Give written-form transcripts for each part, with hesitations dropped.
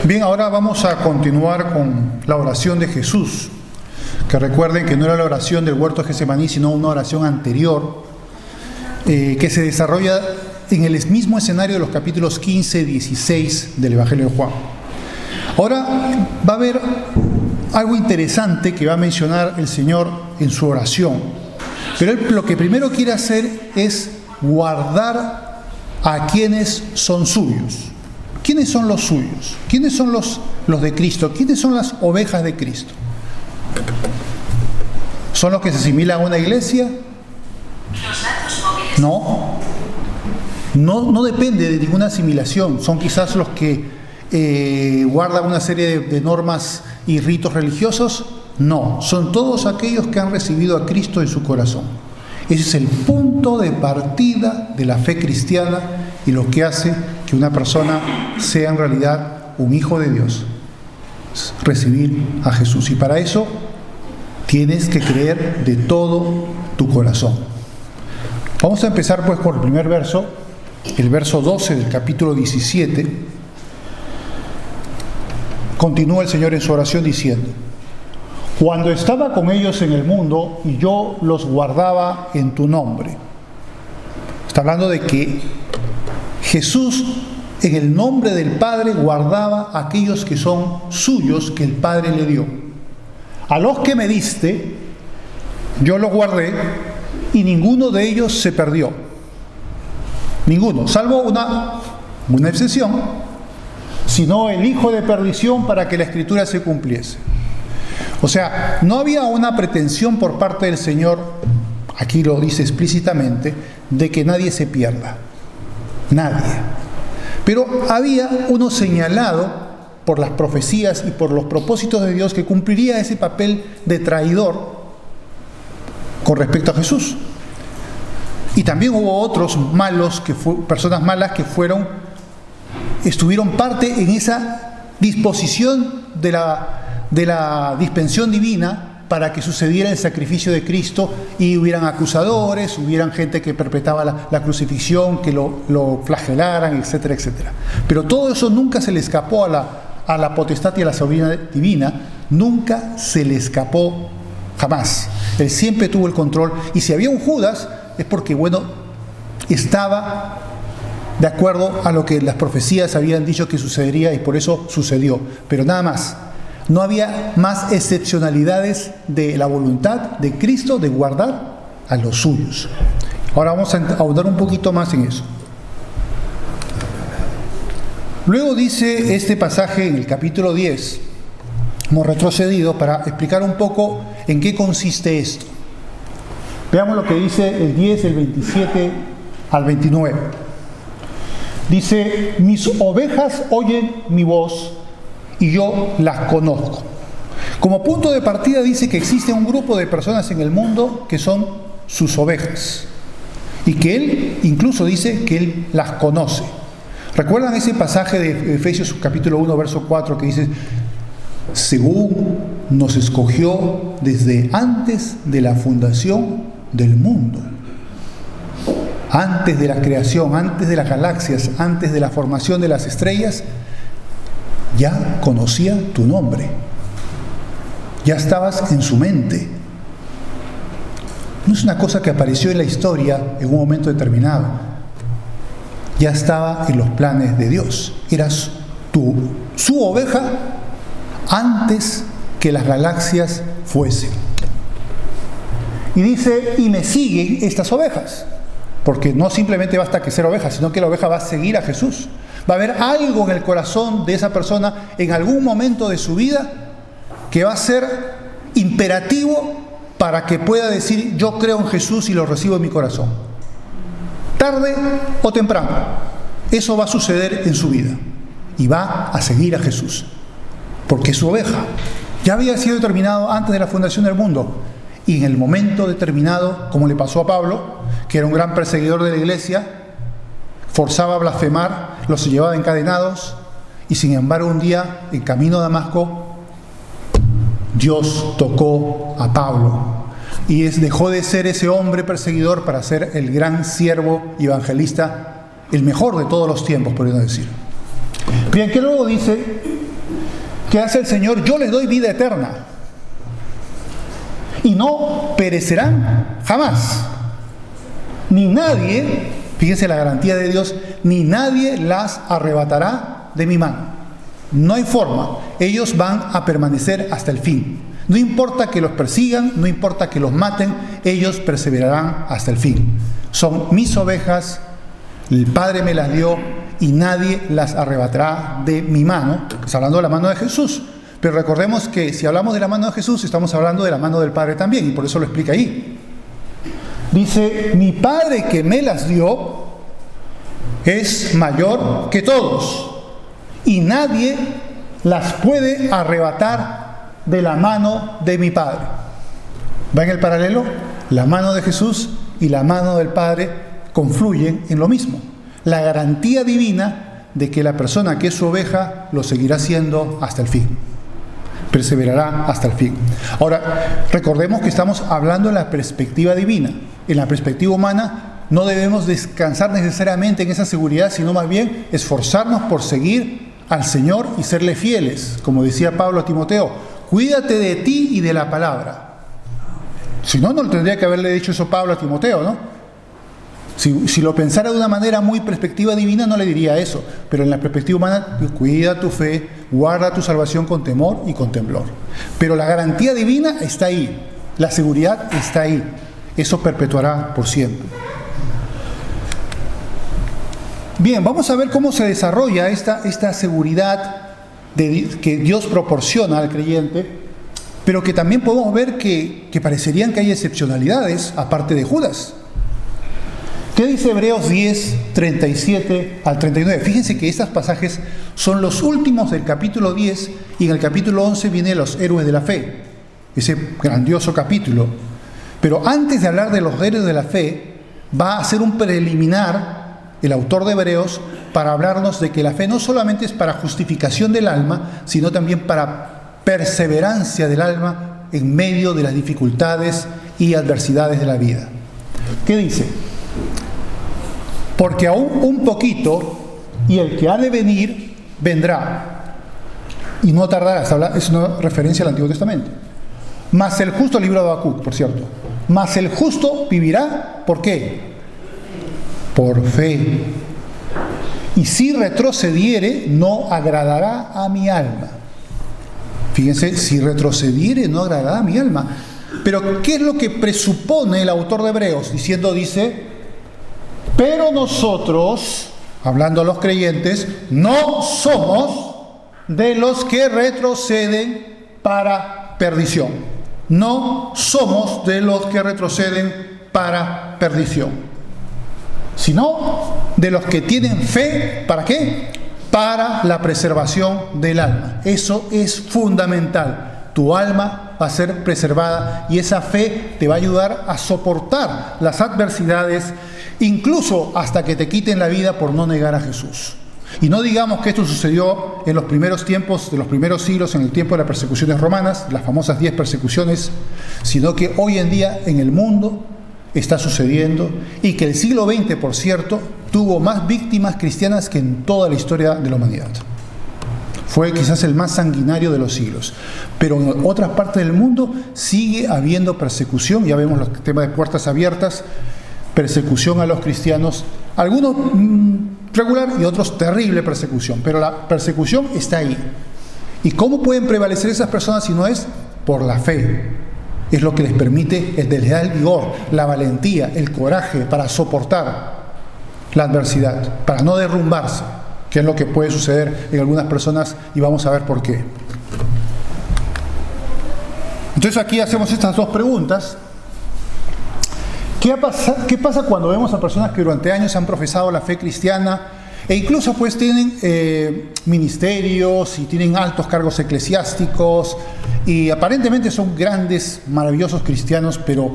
Bien, ahora vamos a continuar con la oración de Jesús, que recuerden que no era la oración del huerto de Getsemaní, sino una oración anterior, que se desarrolla en el mismo escenario de los capítulos 15 y 16 del Evangelio de Juan. Ahora va a haber algo interesante que va a mencionar el Señor en su oración, pero Él lo que primero quiere hacer es guardar a quienes son suyos. ¿Quiénes son los suyos? ¿Quiénes son los de Cristo? ¿Quiénes son las ovejas de Cristo? ¿Son los que se asimilan a una iglesia? No depende de ninguna asimilación. Son quizás los que guardan una serie de normas y ritos religiosos. No, son todos aquellos que han recibido a Cristo en su corazón. Ese es el punto de partida de la fe cristiana y lo que hace que una persona sea en realidad un hijo de Dios, recibir a Jesús. Y para eso tienes que creer de todo tu corazón. Vamos a empezar pues por el primer verso, el verso 12 del capítulo 17. Continúa el Señor en su oración diciendo: cuando estaba con ellos en el mundo y yo los guardaba en tu nombre. Está hablando de que Jesús, en el nombre del Padre, guardaba a aquellos que son suyos, que el Padre le dio. A los que me diste, yo los guardé y ninguno de ellos se perdió. Ninguno, salvo una excepción, sino el hijo de perdición, para que la Escritura se cumpliese. O sea, no había una pretensión por parte del Señor, aquí lo dice explícitamente, de que nadie se pierda. Nadie. Pero había uno señalado por las profecías y por los propósitos de Dios que cumpliría ese papel de traidor con respecto a Jesús. Y también hubo otros malos, personas malas que estuvieron parte en esa disposición de la dispensación divina para que sucediera el sacrificio de Cristo, y hubieran acusadores, hubieran gente que perpetraba la crucifixión, que lo flagelaran, etcétera, etcétera. Pero todo eso nunca se le escapó a la potestad y a la soberanía divina, nunca se le escapó, jamás. Él siempre tuvo el control, y si había un Judas es porque, estaba de acuerdo a lo que las profecías habían dicho que sucedería, y por eso sucedió, pero nada más. No había más excepcionalidades de la voluntad de Cristo de guardar a los suyos. Ahora vamos a ahondar un poquito más en eso. Luego dice este pasaje en el capítulo 10, hemos retrocedido para explicar un poco en qué consiste esto. Veamos lo que dice el 10, el 27 al 29. Dice: mis ovejas oyen mi voz y yo las conozco. Como punto de partida dice que existe un grupo de personas en el mundo que son sus ovejas, y que Él incluso dice que Él las conoce. ¿Recuerdan ese pasaje de Efesios capítulo 1, verso 4, que dice: según nos escogió desde antes de la fundación del mundo? Antes de la creación, antes de las galaxias, antes de la formación de las estrellas, ya conocía tu nombre, ya estabas en su mente. No es una cosa que apareció en la historia en un momento determinado, ya estaba en los planes de Dios. Eras su oveja antes que las galaxias fuesen. Y dice: y me siguen estas ovejas, porque no simplemente basta que ser oveja, sino que la oveja va a seguir a Jesús. Va a haber algo en el corazón de esa persona en algún momento de su vida que va a ser imperativo para que pueda decir: yo creo en Jesús y lo recibo en mi corazón. Tarde o temprano, eso va a suceder en su vida, y va a seguir a Jesús, porque es su oveja. Ya había sido determinado antes de la fundación del mundo, y en el momento determinado, como le pasó a Pablo, que era un gran perseguidor de la iglesia, forzaba a blasfemar, los llevaba encadenados, y sin embargo un día, en camino a Damasco, Dios tocó a Pablo, y dejó de ser ese hombre perseguidor para ser el gran siervo y evangelista, el mejor de todos los tiempos, podríamos decir. Bien, que luego dice, ¿qué hace el Señor? Yo les doy vida eterna y no perecerán jamás. Ni nadie, fíjense la garantía de Dios, ni nadie las arrebatará de mi mano. No hay forma, ellos van a permanecer hasta el fin. No importa que los persigan, no importa que los maten, ellos perseverarán hasta el fin. Son mis ovejas, el Padre me las dio y nadie las arrebatará de mi mano. Está hablando de la mano de Jesús. Pero recordemos que si hablamos de la mano de Jesús, estamos hablando de la mano del Padre también, y por eso lo explica ahí. Dice, mi Padre que me las dio es mayor que todos, y nadie las puede arrebatar de la mano de mi Padre. ¿Ven el paralelo? La mano de Jesús y la mano del Padre confluyen en lo mismo. La garantía divina de que la persona que es su oveja lo seguirá siendo hasta el fin. Perseverará hasta el fin. Ahora, recordemos que estamos hablando en la perspectiva divina. En la perspectiva humana no debemos descansar necesariamente en esa seguridad, sino más bien esforzarnos por seguir al Señor y serle fieles. Como decía Pablo a Timoteo, cuídate de ti y de la palabra. Si no, no tendría que haberle dicho eso Pablo a Timoteo, ¿no? Si lo pensara de una manera muy perspectiva divina, no le diría eso. Pero en la perspectiva humana, cuida tu fe, guarda tu salvación con temor y con temblor. Pero la garantía divina está ahí, la seguridad está ahí. Eso perpetuará por siempre. Bien, vamos a ver cómo se desarrolla esta seguridad que Dios proporciona al creyente, pero que también podemos ver que parecerían que hay excepcionalidades, aparte de Judas. ¿Qué dice Hebreos 10, 37 al 39? Fíjense que estos pasajes son los últimos del capítulo 10 y en el capítulo 11 vienen los héroes de la fe, ese grandioso capítulo. Pero antes de hablar de los héroes de la fe, va a hacer un preliminar el autor de Hebreos para hablarnos de que la fe no solamente es para justificación del alma, sino también para perseverancia del alma en medio de las dificultades y adversidades de la vida. ¿Qué dice? Porque aún un poquito, y el que ha de venir, vendrá, y no tardará. Es una referencia al Antiguo Testamento. Mas el justo, libro de Habacuc, por cierto, mas el justo vivirá, ¿por qué? Por fe. Y si retrocediere, no agradará a mi alma. Fíjense, si retrocediere, no agradará a mi alma. Pero, ¿qué es lo que presupone el autor de Hebreos? Dice, pero nosotros, hablando a los creyentes, no somos de los que retroceden para perdición. No somos de los que retroceden para perdición, sino de los que tienen fe, ¿para qué? Para la preservación del alma. Eso es fundamental. Tu alma va a ser preservada y esa fe te va a ayudar a soportar las adversidades, incluso hasta que te quiten la vida por no negar a Jesús. Y no digamos que esto sucedió en los primeros tiempos, de los primeros siglos, en el tiempo de las persecuciones romanas, las famosas 10 persecuciones, sino que hoy en día en el mundo está sucediendo y que el siglo XX, por cierto, tuvo más víctimas cristianas que en toda la historia de la humanidad. Fue quizás el más sanguinario de los siglos. Pero en otras partes del mundo sigue habiendo persecución. Ya vemos los temas de puertas abiertas, persecución a los cristianos, algunos regular y otros terrible persecución. Pero la persecución está ahí. ¿Y cómo pueden prevalecer esas personas si no es por la fe? Es lo que les permite, les da el vigor, la valentía, el coraje para soportar la adversidad, para no derrumbarse, que es lo que puede suceder en algunas personas y vamos a ver por qué. Entonces aquí hacemos estas dos preguntas. ¿Qué pasa cuando vemos a personas que durante años han profesado la fe cristiana e incluso pues tienen ministerios y tienen altos cargos eclesiásticos y aparentemente son grandes, maravillosos cristianos, pero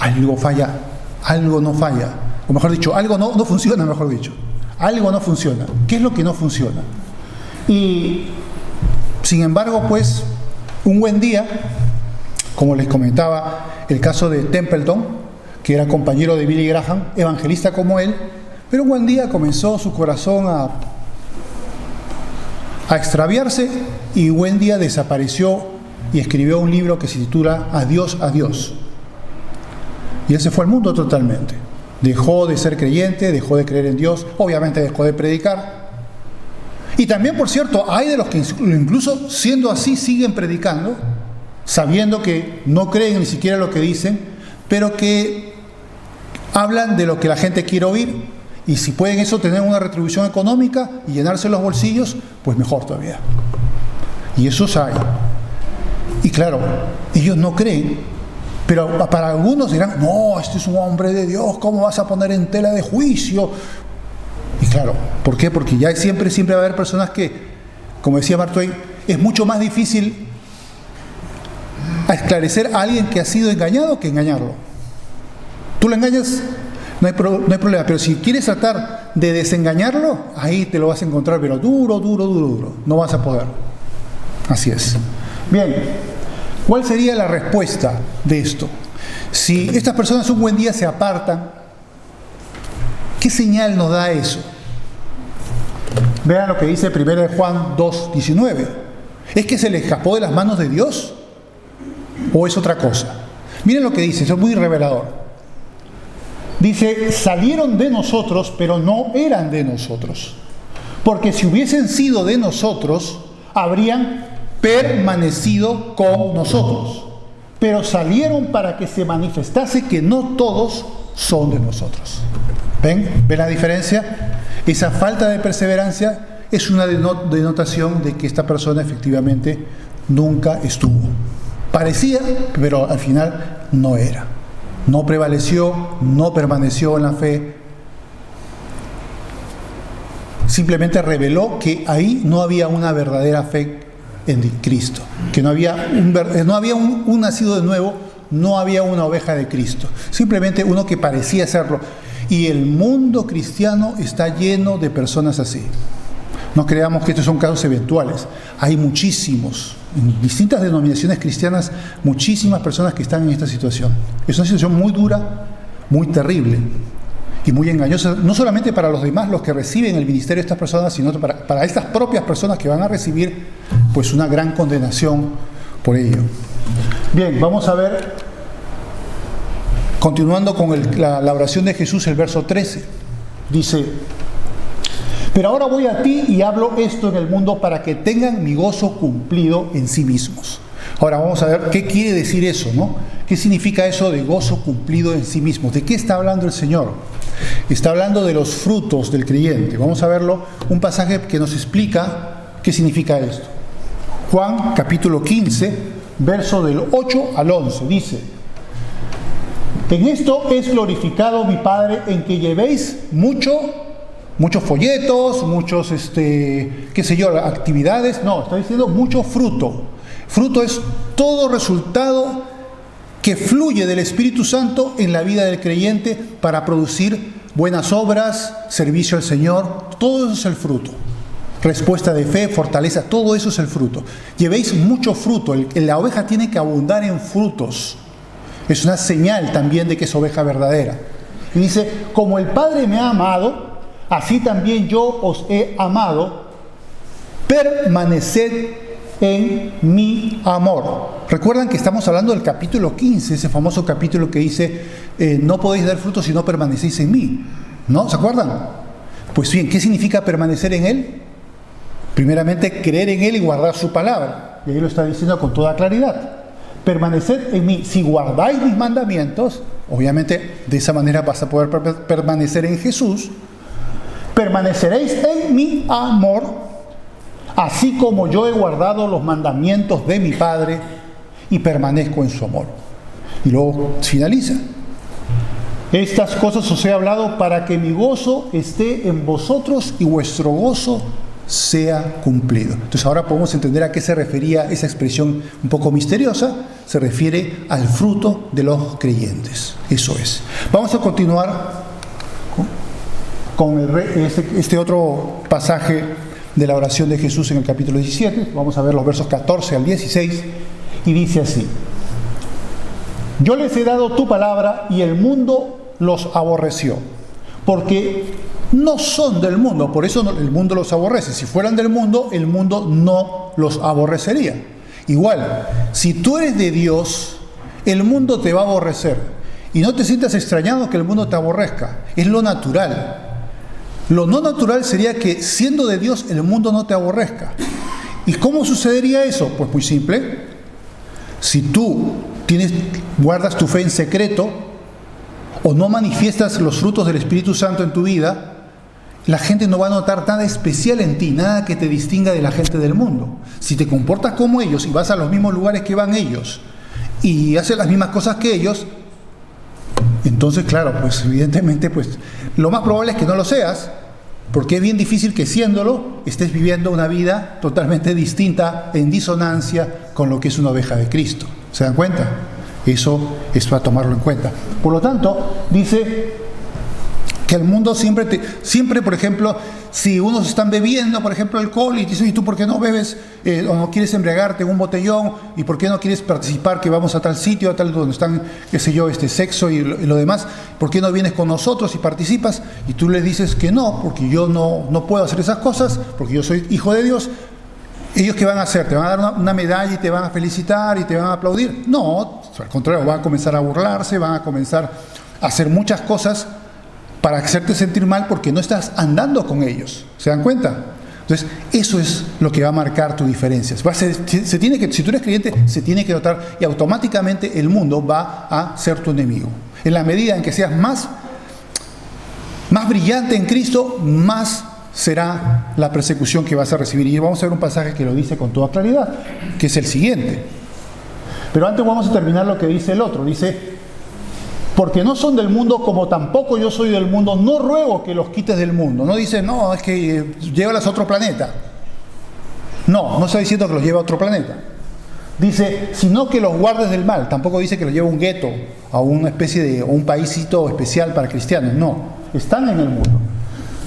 algo falla, algo no falla, o mejor dicho, algo no funciona, mejor dicho, algo no funciona? ¿Qué es lo que no funciona? Y sin embargo pues un buen día, como les comentaba el caso de Templeton, que era compañero de Billy Graham, evangelista como él, pero un buen día comenzó su corazón a extraviarse y buen día desapareció y escribió un libro que se titula Adiós, adiós. Y él se fue al mundo totalmente. Dejó de ser creyente, dejó de creer en Dios, obviamente dejó de predicar. Y también, por cierto, hay de los que incluso siendo así siguen predicando, sabiendo que no creen ni siquiera lo que dicen, pero que hablan de lo que la gente quiere oír. Y si pueden eso tener una retribución económica y llenarse los bolsillos, pues mejor todavía. Y esos hay. Y claro, ellos no creen, pero para algunos dirán, no, este es un hombre de Dios, ¿cómo vas a poner en tela de juicio? Y claro, ¿por qué? Porque ya siempre va a haber personas que, como decía Mark Twain, es mucho más difícil a esclarecer a alguien que ha sido engañado que engañarlo. Tú lo engañas, no hay problema, pero si quieres tratar de desengañarlo, ahí te lo vas a encontrar, pero duro, no vas a poder. Así es. Bien, ¿cuál sería la respuesta de esto? Si estas personas un buen día se apartan, ¿qué señal nos da eso? Vean lo que dice 1 Juan 2:19. ¿Es que se le escapó de las manos de Dios? ¿O es otra cosa? Miren lo que dice, eso es muy revelador. Dice, salieron de nosotros, pero no eran de nosotros. Porque si hubiesen sido de nosotros, habrían permanecido con nosotros. Pero salieron para que se manifestase que no todos son de nosotros. ¿Ven? ¿Ven la diferencia? Esa falta de perseverancia es una denotación de que esta persona efectivamente nunca estuvo. Parecía, pero al final no era. No prevaleció, no permaneció en la fe. Simplemente reveló que ahí no había una verdadera fe en Cristo, que no había un nacido de nuevo, no había una oveja de Cristo, simplemente uno que parecía serlo. Y el mundo cristiano está lleno de personas así. No creamos que estos son casos eventuales. Hay muchísimos, en distintas denominaciones cristianas, muchísimas personas que están en esta situación. Es una situación muy dura, muy terrible y muy engañosa, no solamente para los demás, los que reciben el ministerio de estas personas, sino para estas propias personas que van a recibir pues una gran condenación por ello. Bien, vamos a ver, continuando con la oración de Jesús, el verso 13. Dice, pero ahora voy a ti y hablo esto en el mundo para que tengan mi gozo cumplido en sí mismos. Ahora vamos a ver qué quiere decir eso, ¿no? ¿Qué significa eso de gozo cumplido en sí mismos? ¿De qué está hablando el Señor? Está hablando de los frutos del creyente. Vamos a verlo, un pasaje que nos explica qué significa esto. Juan capítulo 15, verso del 8 al 11, dice, en esto es glorificado mi Padre, en que llevéis muchos folletos, muchos, actividades. No, está diciendo mucho fruto. Fruto es todo resultado que fluye del Espíritu Santo en la vida del creyente para producir buenas obras, servicio al Señor. Todo eso es el fruto. Respuesta de fe, fortaleza, todo eso es el fruto. Llevéis mucho fruto. La oveja tiene que abundar en frutos. Es una señal también de que es oveja verdadera. Y dice, como el Padre me ha amado, así también yo os he amado, permaneced en mi amor. Recuerdan que estamos hablando del capítulo 15, ese famoso capítulo que dice, no podéis dar fruto si no permanecéis en mí. ¿No? ¿Se acuerdan? Pues bien, ¿qué significa permanecer en Él? Primeramente, creer en Él y guardar su palabra. Y ahí lo está diciendo con toda claridad. Permaneced en mí. Si guardáis mis mandamientos, obviamente de esa manera vas a poder permanecer en Jesús. Permaneceréis en mi amor, así como yo he guardado los mandamientos de mi Padre y permanezco en su amor. Y luego finaliza. Estas cosas os he hablado para que mi gozo esté en vosotros y vuestro gozo sea cumplido. Entonces ahora podemos entender a qué se refería esa expresión un poco misteriosa. Se refiere al fruto de los creyentes. Eso es. Vamos a continuar con este otro pasaje de la oración de Jesús en el capítulo 17. Vamos a ver los versos 14 al 16. Y dice así: yo les he dado tu palabra y el mundo los aborreció, porque no son del mundo, por eso el mundo los aborrece. Si fueran del mundo, el mundo no los aborrecería. Igual, si tú eres de Dios, el mundo te va a aborrecer. Y no te sientas extrañado que el mundo te aborrezca. Es lo natural. Lo no natural sería que, siendo de Dios, el mundo no te aborrezca. ¿Y cómo sucedería eso? Pues muy simple. Si tú guardas tu fe en secreto o no manifiestas los frutos del Espíritu Santo en tu vida, la gente no va a notar nada especial en ti, nada que te distinga de la gente del mundo. Si te comportas como ellos y vas a los mismos lugares que van ellos y haces las mismas cosas que ellos, entonces, claro, pues evidentemente, pues lo más probable es que no lo seas, porque es bien difícil que siéndolo estés viviendo una vida totalmente distinta, en disonancia con lo que es una oveja de Cristo. ¿Se dan cuenta? Eso es para tomarlo en cuenta. Por lo tanto, dice que el mundo siempre, por ejemplo, si unos están bebiendo, por ejemplo, alcohol, y dicen, ¿y tú por qué no bebes o no quieres embriagarte en un botellón? ¿Y por qué no quieres participar que vamos a tal sitio, a tal donde están, qué sé yo, sexo y lo demás? ¿Por qué no vienes con nosotros y participas? Y tú les dices que no, porque yo no puedo hacer esas cosas, porque yo soy hijo de Dios. ¿Ellos qué van a hacer? ¿Te van a dar una medalla y te van a felicitar y te van a aplaudir? No, al contrario, van a comenzar a burlarse, van a comenzar a hacer muchas cosas para hacerte sentir mal porque no estás andando con ellos. ¿Se dan cuenta? Entonces, eso es lo que va a marcar tu diferencia. Si tú eres creyente, se tiene que notar y automáticamente el mundo va a ser tu enemigo. En la medida en que seas más brillante en Cristo, más será la persecución que vas a recibir. Y vamos a ver un pasaje que lo dice con toda claridad, que es el siguiente. Pero antes vamos a terminar lo que dice el otro. Dice: porque no son del mundo, como tampoco yo soy del mundo, no ruego que los quites del mundo. No dice, no, es que llévalas a otro planeta. No está diciendo que los lleve a otro planeta. Dice, sino que los guardes del mal. Tampoco dice que los lleve a un gueto, a una especie de, o un paísito especial para cristianos. No, están en el mundo.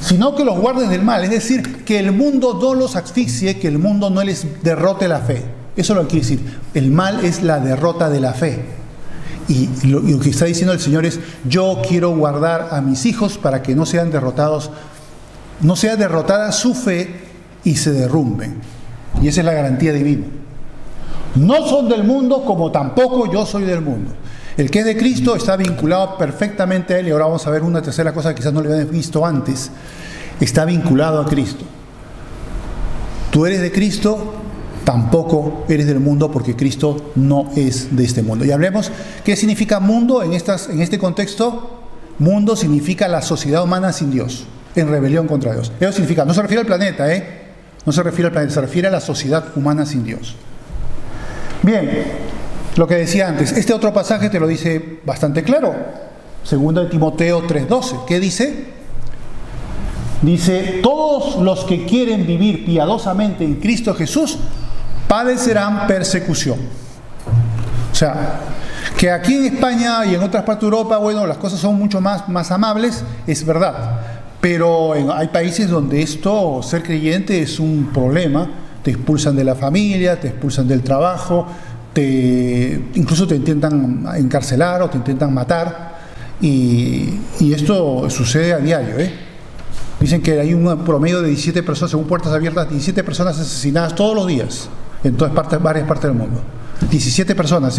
Sino que los guardes del mal, es decir, que el mundo no los asfixie, que el mundo no les derrote la fe. Eso es lo que quiere decir. El mal es la derrota de la fe. Y lo que está diciendo el Señor es, yo quiero guardar a mis hijos para que no sean derrotados, no sea derrotada su fe y se derrumben. Y esa es la garantía divina. No son del mundo, como tampoco yo soy del mundo. El que es de Cristo está vinculado perfectamente a Él. Y ahora vamos a ver una tercera cosa que quizás no le habían visto antes. Está vinculado a Cristo. Tú eres de Cristo, tampoco eres del mundo, porque Cristo no es de este mundo. Y hablemos qué significa mundo en este contexto. Mundo significa la sociedad humana sin Dios, en rebelión contra Dios. Eso significa, no se refiere al planeta, no se refiere al planeta, se refiere a la sociedad humana sin Dios. Bien, lo que decía antes, este otro pasaje te lo dice bastante claro. 2 Timoteo 3:12, ¿qué dice? Dice, todos los que quieren vivir piadosamente en Cristo Jesús padecerán persecución. O sea, que aquí en España y en otras partes de Europa, bueno, las cosas son mucho más amables, es verdad. Pero hay países donde ser creyente es un problema. Te expulsan de la familia, te expulsan del trabajo, incluso te intentan encarcelar o te intentan matar. Y esto sucede a diario, Dicen que hay un promedio de 17 personas, según Puertas Abiertas, 17 personas asesinadas todos los días, en varias partes del mundo. 17 personas,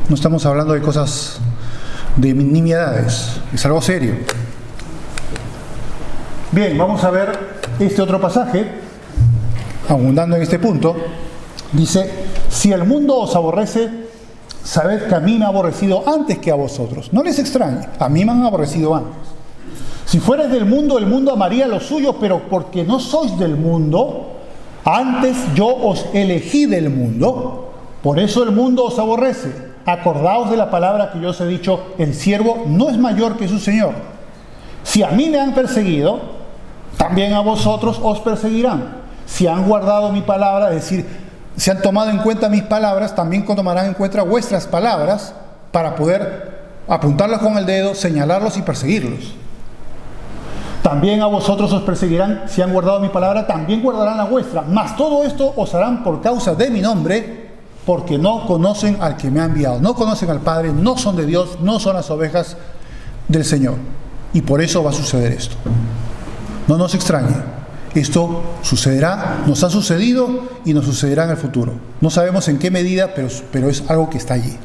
No estamos hablando de cosas de nimiedades, es algo serio. Bien, vamos a ver este otro pasaje, abundando en este punto. Dice, si el mundo os aborrece, sabed que a mí me ha aborrecido antes que a vosotros. No les extrañe, a mí me han aborrecido antes. Si fueres del mundo, el mundo amaría lo suyo, pero porque no sois del mundo, antes yo os elegí del mundo, por eso el mundo os aborrece. Acordaos de la palabra que yo os he dicho, el siervo no es mayor que su señor. Si a mí me han perseguido, también a vosotros os perseguirán. Si han guardado mi palabra, es decir, si han tomado en cuenta mis palabras, también tomarán en cuenta vuestras palabras para poder apuntarlos con el dedo, señalarlos y perseguirlos. También a vosotros os perseguirán, si han guardado mi palabra, también guardarán la vuestra. Mas todo esto os harán por causa de mi nombre, porque no conocen al que me ha enviado. No conocen al Padre, no son de Dios, no son las ovejas del Señor. y por eso va a suceder esto. No nos extrañe, esto sucederá, nos ha sucedido y nos sucederá en el futuro. No sabemos en qué medida, pero es algo que está allí.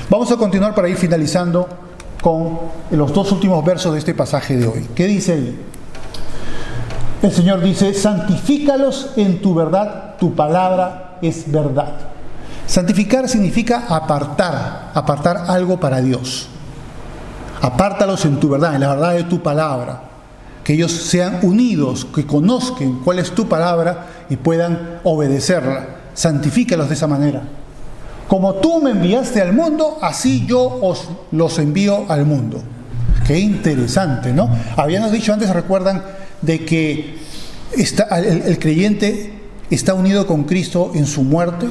Vamos a continuar para ir finalizando con los dos últimos versos de este pasaje de hoy. ¿Qué dice ahí? El Señor dice: santifícalos en tu verdad, tu palabra es verdad. Santificar significa apartar algo para Dios. Apártalos en tu verdad, en la verdad de tu palabra. Que ellos sean unidos, que conozcan cuál es tu palabra y puedan obedecerla. Santifícalos de esa manera. Como tú me enviaste al mundo, así yo los envío al mundo. Qué interesante, ¿no? Habíamos dicho antes, recuerdan, de que el creyente está unido con Cristo en su muerte,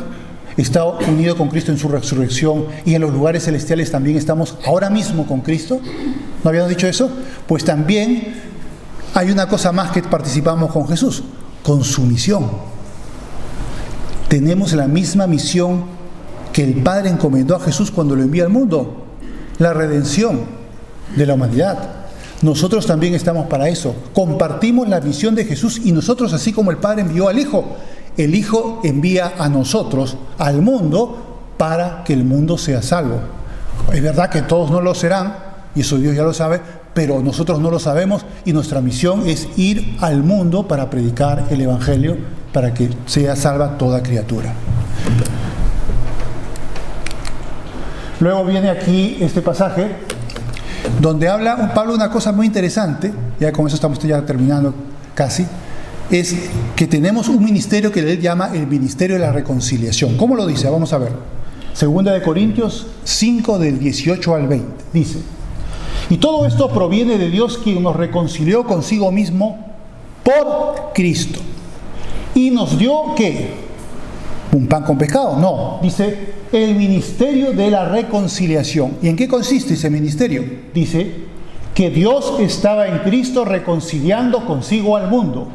está unido con Cristo en su resurrección, y en los lugares celestiales también estamos ahora mismo con Cristo. ¿No habíamos dicho eso? Pues también hay una cosa más que participamos con Jesús, con su misión. Tenemos la misma misión que el Padre encomendó a Jesús cuando lo envía al mundo, la redención de la humanidad. Nosotros también estamos para eso. Compartimos la misión de Jesús, y nosotros, así como el Padre envió al Hijo, el Hijo envía a nosotros, al mundo, para que el mundo sea salvo. Es verdad que todos no lo serán, y eso Dios ya lo sabe, pero nosotros no lo sabemos, y nuestra misión es ir al mundo para predicar el Evangelio, para que sea salva toda criatura. Luego viene aquí este pasaje donde habla Pablo una cosa muy interesante, ya con eso estamos ya terminando casi, es que tenemos un ministerio que él llama el ministerio de la reconciliación. ¿Cómo lo dice? Vamos a ver. 2 de Corintios 5, del 18 al 20. Dice: y todo esto proviene de Dios, quien nos reconcilió consigo mismo por Cristo. Y nos dio, ¿qué? ¿Un pan con pescado? No, dice el ministerio de la reconciliación. ¿Y en qué consiste ese ministerio? Dice que Dios estaba en Cristo reconciliando consigo al mundo,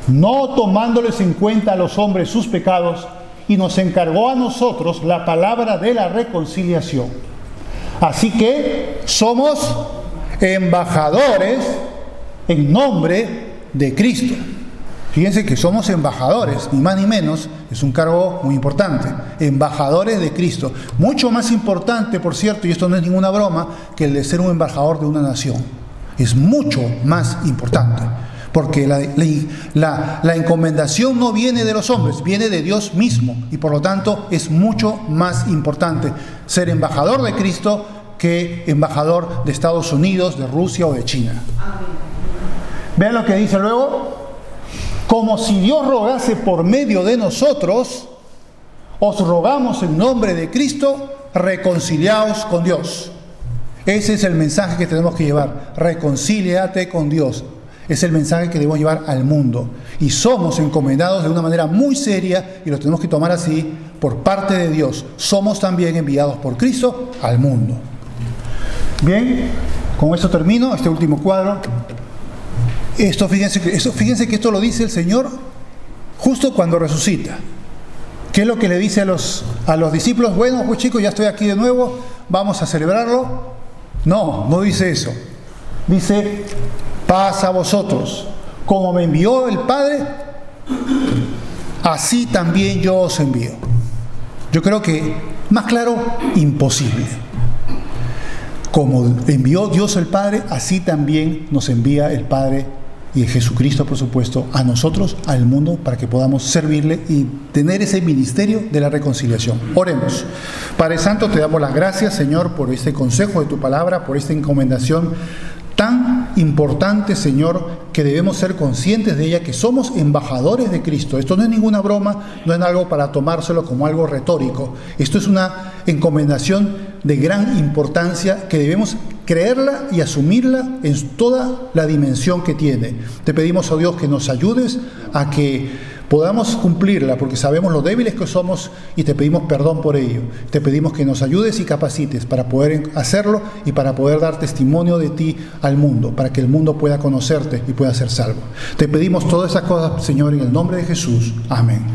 no tomándoles en cuenta a los hombres sus pecados, y nos encargó a nosotros la palabra de la reconciliación. Así que somos embajadores en nombre de Cristo. Fíjense que somos embajadores, ni más ni menos, es un cargo muy importante, embajadores de Cristo. Mucho más importante, por cierto, y esto no es ninguna broma, que el de ser un embajador de una nación. Es mucho más importante, porque la encomendación no viene de los hombres, viene de Dios mismo, y por lo tanto es mucho más importante ser embajador de Cristo que embajador de Estados Unidos, de Rusia o de China. Vean lo que dice luego: como si Dios rogase por medio de nosotros, os rogamos en nombre de Cristo, reconciliaos con Dios. Ese es el mensaje que tenemos que llevar. Reconcíliate con Dios. Es el mensaje que debemos llevar al mundo. Y somos encomendados de una manera muy seria, y lo tenemos que tomar así, por parte de Dios. Somos también enviados por Cristo al mundo. Bien, con esto termino este último cuadro. Fíjense que esto lo dice el Señor justo cuando resucita. ¿Qué es lo que le dice a los discípulos? Bueno, pues chicos, ya estoy aquí de nuevo, vamos a celebrarlo. No, no dice eso. Dice: paz a vosotros. Como me envió el Padre, así también yo os envío. Yo creo que más claro, imposible. Como envió Dios el Padre, así también nos envía el Padre y Jesucristo, por supuesto, a nosotros, al mundo, para que podamos servirle y tener ese ministerio de la reconciliación. Oremos. Padre Santo, te damos las gracias, Señor, por este consejo de tu palabra, por esta encomendación tan importante, Señor, que debemos ser conscientes de ella, que somos embajadores de Cristo. Esto no es ninguna broma, no es algo para tomárselo como algo retórico. Esto es una encomendación de gran importancia que debemos creerla y asumirla en toda la dimensión que tiene. Te pedimos, oh Dios, que nos ayudes a que podamos cumplirla, porque sabemos lo débiles que somos, y te pedimos perdón por ello. Te pedimos que nos ayudes y capacites para poder hacerlo y para poder dar testimonio de ti al mundo, para que el mundo pueda conocerte y pueda ser salvo. Te pedimos todas esas cosas, Señor, en el nombre de Jesús. Amén.